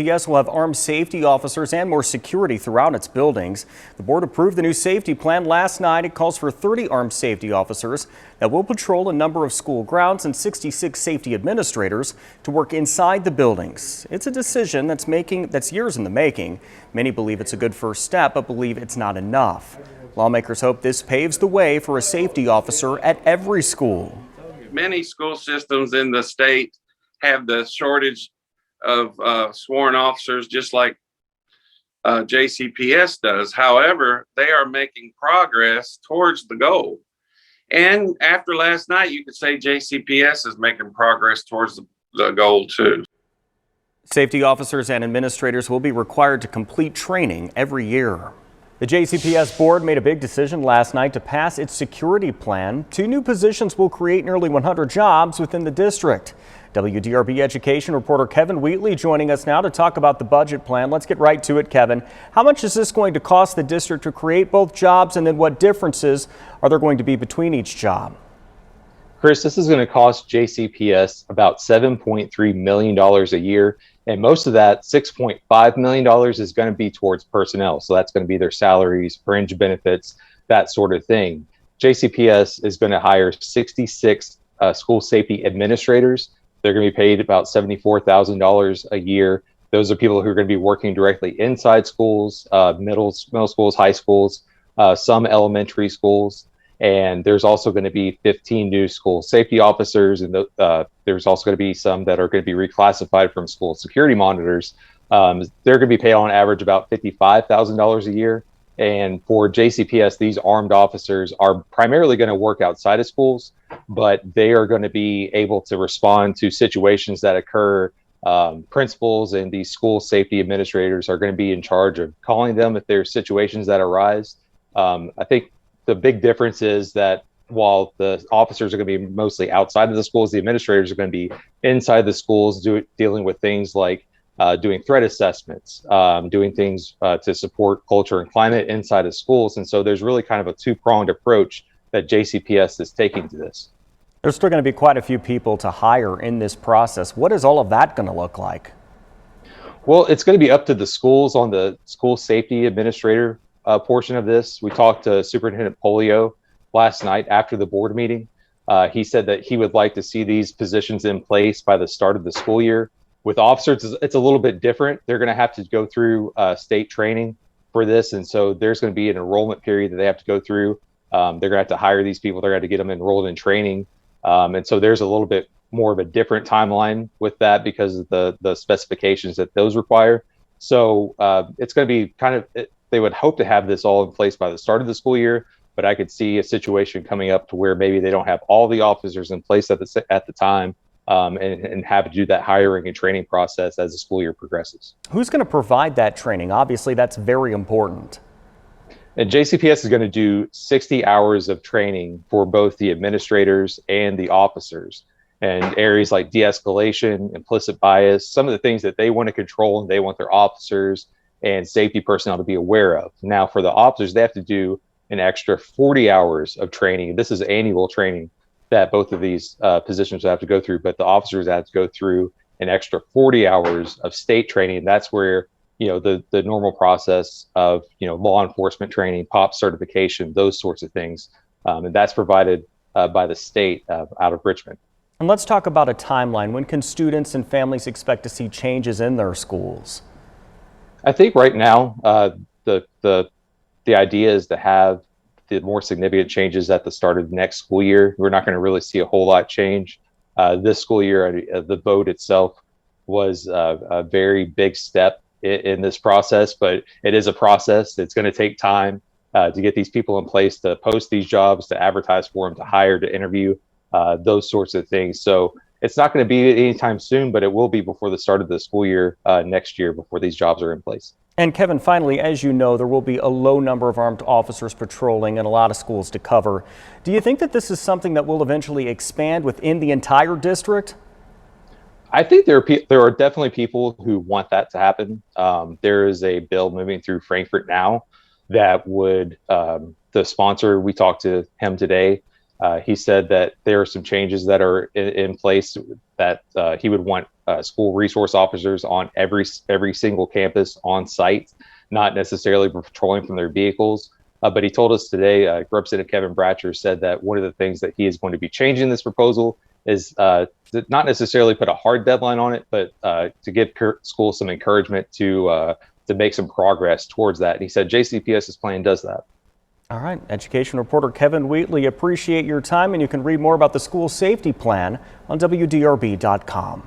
JCPS will have armed safety officers and more security throughout its buildings. The board approved the new safety plan last night. It calls for 30 armed safety officers that will patrol a number of school grounds and 66 safety administrators to work inside the buildings. It's a decision that's years in the making. Many believe it's a good first step, but believe it's not enough. Lawmakers hope this paves the way for a safety officer at every school. Many school systems in the state have the shortage of sworn officers, just like JCPS does. However, they are making progress towards the goal. And after last night, you could say JCPS is making progress towards the goal too. Safety officers and administrators will be required to complete training every year. The JCPS board made a big decision last night to pass its security plan. 2 new positions will create nearly 100 jobs within the district. WDRB education reporter Kevin Wheatley joining us now to talk about the budget plan. Let's get right to it, Kevin. How much is this going to cost the district to create both jobs, and then what differences are there going to be between each job? Chris, this is going to cost JCPS about $7.3 million a year. And most of that, $6.5 million, is going to be towards personnel. So that's going to be their salaries, fringe benefits, that sort of thing. JCPS is going to hire 66 school safety administrators. They're going to be paid about $74,000 a year. Those are people who are going to be working directly inside schools, middle schools, high schools, some elementary schools. And there's also going to be 15 new school safety officers, and there's also going to be some that are going to be reclassified from school security monitors. They're going to be paid on average about $55,000 a year. And for JCPS, these armed officers are primarily going to work outside of schools, but they are going to be able to respond to situations that occur. Principals and these school safety administrators are going to be in charge of calling them if there's situations that arise. I think the big difference is that while the officers are going to be mostly outside of the schools, the administrators are going to be inside the schools dealing with things like doing threat assessments, doing things to support culture and climate inside of schools. And so there's really kind of a two-pronged approach that JCPS is taking to this. There's still going to be quite a few people to hire in this process. What is all of that going to look like? Well, it's going to be up to the schools on the school safety administrator portion of this. We talked to Superintendent Polio last night after the board meeting. He said that he would like to see these positions in place by the start of the school year. With officers, it's a little bit different. They're going to have to go through state training for this. And so there's going to be an enrollment period that they have to go through. They're going to have to hire these people. They're going to get them enrolled in training. And so there's a little bit more of a different timeline with that because of the specifications that those require. So it's going to be kind of, they would hope to have this all in place by the start of the school year, but I could see a situation coming up to where maybe they don't have all the officers in place at the time and have to do that hiring and training process as the school year progresses. Who's going to provide that training? Obviously, that's very important. And JCPS is going to do 60 hours of training for both the administrators and the officers, and areas like de-escalation, implicit bias, some of the things that they want to control and they want their officers and safety personnel to be aware of. Now, for the officers, they have to do an extra 40 hours of training. This is annual training that both of these positions have to go through, but the officers have to go through an extra 40 hours of state training. That's where, the normal process of, law enforcement training, POP certification, those sorts of things. And that's provided by the state out of Richmond. And let's talk about a timeline. When can students and families expect to see changes in their schools? I think right now, the idea is to have the more significant changes at the start of the next school year. We're not going to really see a whole lot change this school year. The vote itself was a very big step in this process, but it is a process. It's going to take time to get these people in place, to post these jobs, to advertise for them, to hire, to interview, those sorts of things. So it's not going to be anytime soon, but it will be before the start of the school year next year, before these jobs are in place. And Kevin, finally, as you know, there will be a low number of armed officers patrolling and a lot of schools to cover. Do you think that this is something that will eventually expand within the entire district? I think there are definitely people who want that to happen. There is a bill moving through Frankfurt now that would, the sponsor, we talked to him today, he said that there are some changes that are in place that he would want school resource officers on every single campus on site, not necessarily patrolling from their vehicles. But he told us today, Representative Kevin Bratcher said that one of the things that he is going to be changing this proposal is to not necessarily put a hard deadline on it, but to give schools some encouragement to make some progress towards that. And he said JCPS's plan does that. All right, education reporter Kevin Wheatley, appreciate your time, and you can read more about the school safety plan on WDRB.com.